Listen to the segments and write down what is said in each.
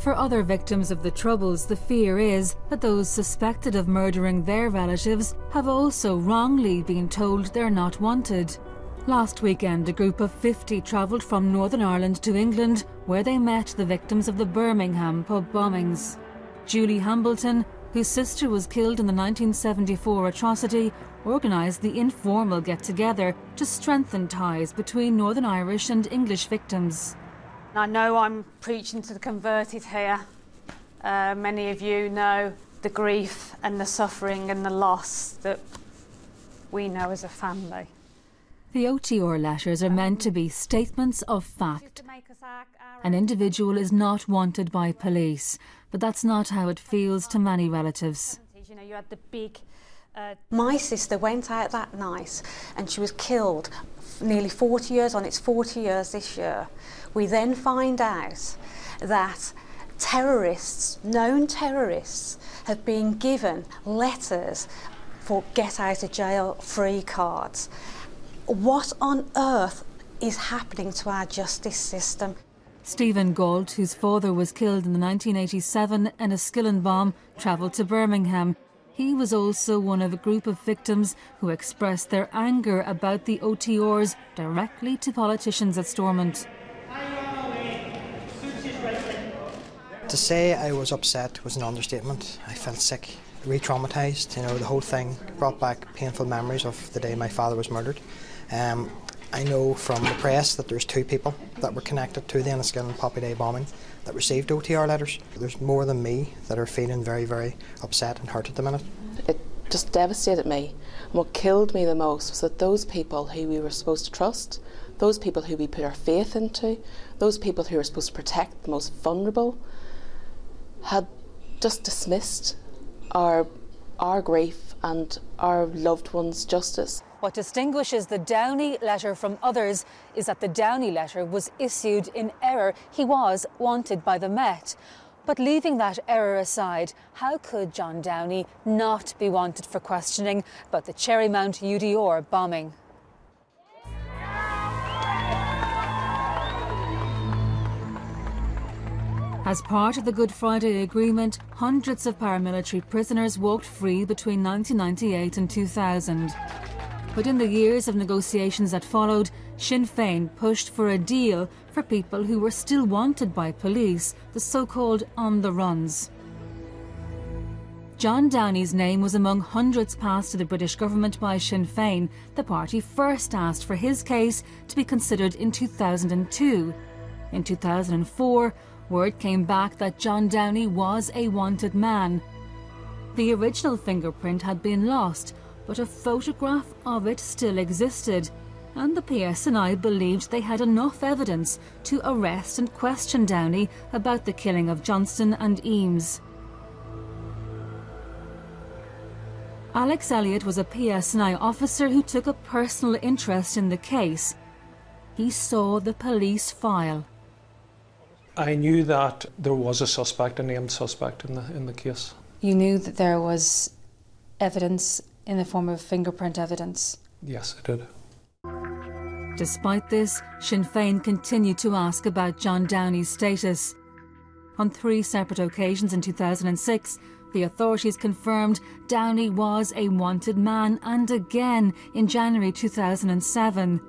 For other victims of the Troubles, the fear is that those suspected of murdering their relatives have also wrongly been told they're not wanted. Last weekend, a group of 50 travelled from Northern Ireland to England, where they met the victims of the Birmingham pub bombings. Julie Hambleton, whose sister was killed in the 1974 atrocity, organised the informal get-together to strengthen ties between Northern Irish and English victims. I know I'm preaching to the converted here. Many of you know the grief and the suffering and the loss that we know as a family. The OTR letters are meant to be statements of fact. An individual is not wanted by police, but that's not how it feels to many relatives. You know, you had the big... My sister went out that night and she was killed nearly 40 years on. It's 40 years this year. We then find out that terrorists, known terrorists, have been given letters for get out of jail free cards. What on earth is happening to our justice system? Stephen Galt, whose father was killed in the 1987 Enniskillen bomb, travelled to Birmingham. He was also one of a group of victims who expressed their anger about the OTRs directly to politicians at Stormont. To say I was upset was an understatement. I felt sick, re-traumatised. You know, the whole thing brought back painful memories of the day my father was murdered. I know from the press that there's 2 people that were connected to the Enniskillen Poppy Day bombing that received OTR letters. There's more than me that are feeling very, very upset and hurt at the minute. It just devastated me. And what killed me the most was that those people who we were supposed to trust, those people who we put our faith into, those people who were supposed to protect the most vulnerable, had just dismissed our grief and our loved ones' justice. What distinguishes the Downey letter from others is that the Downey letter was issued in error. He was wanted by the Met. But leaving that error aside, how could John Downey not be wanted for questioning about the Cherrymount UDR bombing? As part of the Good Friday Agreement, hundreds of paramilitary prisoners walked free between 1998 and 2000. But in the years of negotiations that followed, Sinn Féin pushed for a deal for people who were still wanted by police, the so-called on-the-runs. John Downey's name was among hundreds passed to the British government by Sinn Féin. The party first asked for his case to be considered in 2002. In 2004, word came back that John Downey was a wanted man. The original fingerprint had been lost, but a photograph of it still existed, and the PSNI believed they had enough evidence to arrest and question Downey about the killing of Johnston and Eames. Alex Elliott was a PSNI officer who took a personal interest in the case. He saw the police file. I knew that there was a suspect, a named suspect in the case. You knew that there was evidence in the form of fingerprint evidence? Yes, I did. Despite this, Sinn Féin continued to ask about John Downey's status. On 3 separate occasions in 2006, the authorities confirmed Downey was a wanted man, and again in January 2007.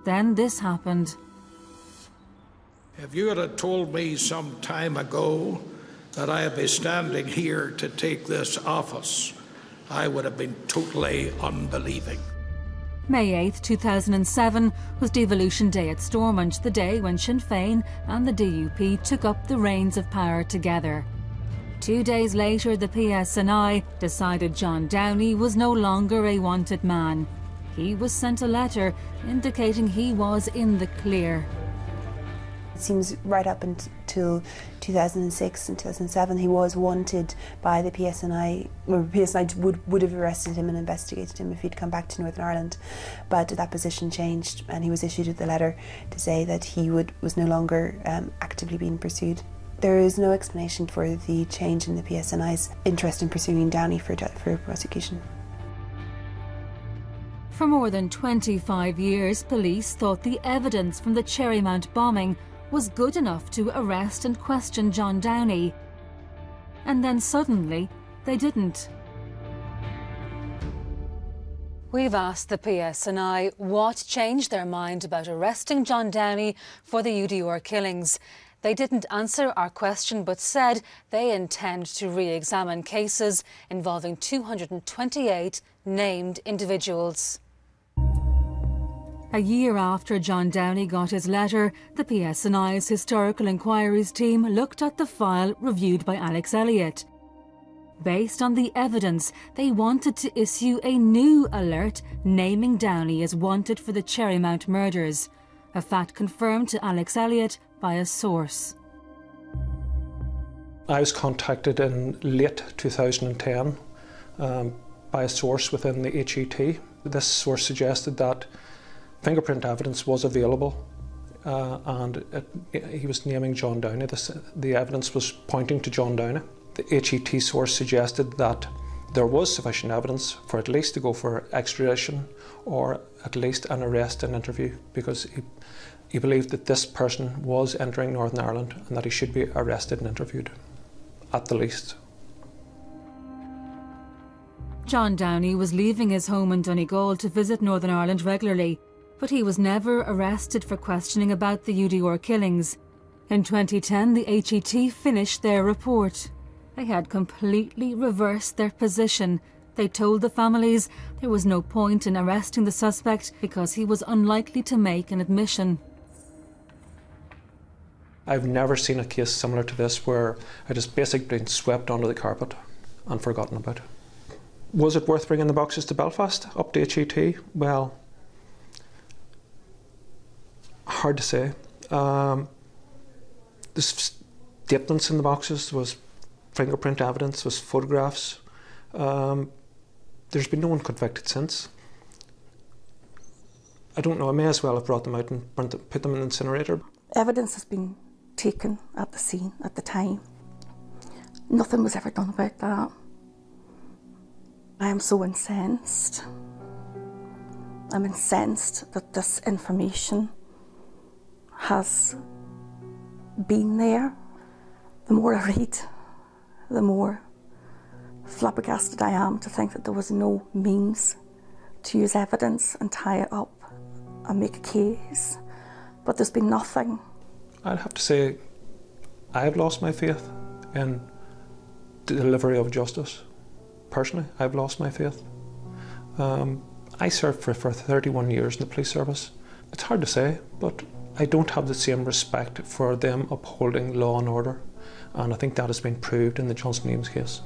Then this happened. If you had told me some time ago that I'd be standing here to take this office, I would have been totally unbelieving. May 8, 2007 was Devolution Day at Stormont, the day when Sinn Féin and the DUP took up the reins of power together. 2 days later, the PSNI decided John Downey was no longer a wanted man. He was sent a letter indicating he was in the clear. It seems right up until 2006 and 2007 he was wanted by the PSNI, or PSNI would have arrested him and investigated him if he'd come back to Northern Ireland. But that position changed and he was issued with a letter to say that he was no longer actively being pursued. There is no explanation for the change in the PSNI's interest in pursuing Downey for prosecution. For more than 25 years, police thought the evidence from the Cherrymount bombing was good enough to arrest and question John Downey. And then suddenly, they didn't. We've asked the PSNI what changed their mind about arresting John Downey for the UDR killings. They didn't answer our question but said they intend to re-examine cases involving 228 named individuals. A year after John Downey got his letter, the PSNI's Historical Inquiries team looked at the file reviewed by Alex Elliott. Based on the evidence, they wanted to issue a new alert naming Downey as wanted for the Cherrymount murders, a fact confirmed to Alex Elliott by a source. I was contacted in late 2010 by a source within the HET. This source suggested that fingerprint evidence was available and he was naming John Downey. The evidence was pointing to John Downey. The HET source suggested that there was sufficient evidence for at least to go for extradition or at least an arrest and interview, because he believed that this person was entering Northern Ireland and that he should be arrested and interviewed, at the least. John Downey was leaving his home in Donegal to visit Northern Ireland regularly, but he was never arrested for questioning about the UDR killings. In 2010, the HET finished their report. They had completely reversed their position. They told the families there was no point in arresting the suspect because he was unlikely to make an admission. I've never seen a case similar to this where it has basically been swept under the carpet and forgotten about. Was it worth bringing the boxes to Belfast, up to HET? Well, hard to say. The statements in the boxes was fingerprint evidence, was photographs. There's been no one convicted since. I don't know, I may as well have brought them out and put them in an incinerator. Evidence has been taken at the scene at the time. Nothing was ever done about that. I am so incensed. I'm incensed that this information has been there. The more I read, the more flabbergasted I am to think that there was no means to use evidence and tie it up and make a case. But there's been nothing. I'd have to say I have lost my faith in the delivery of justice. Personally, I've lost my faith. I served for 31 years in the police service. It's hard to say, but I don't have the same respect for them upholding law and order. And I think that has been proved in the Johnson Eames case.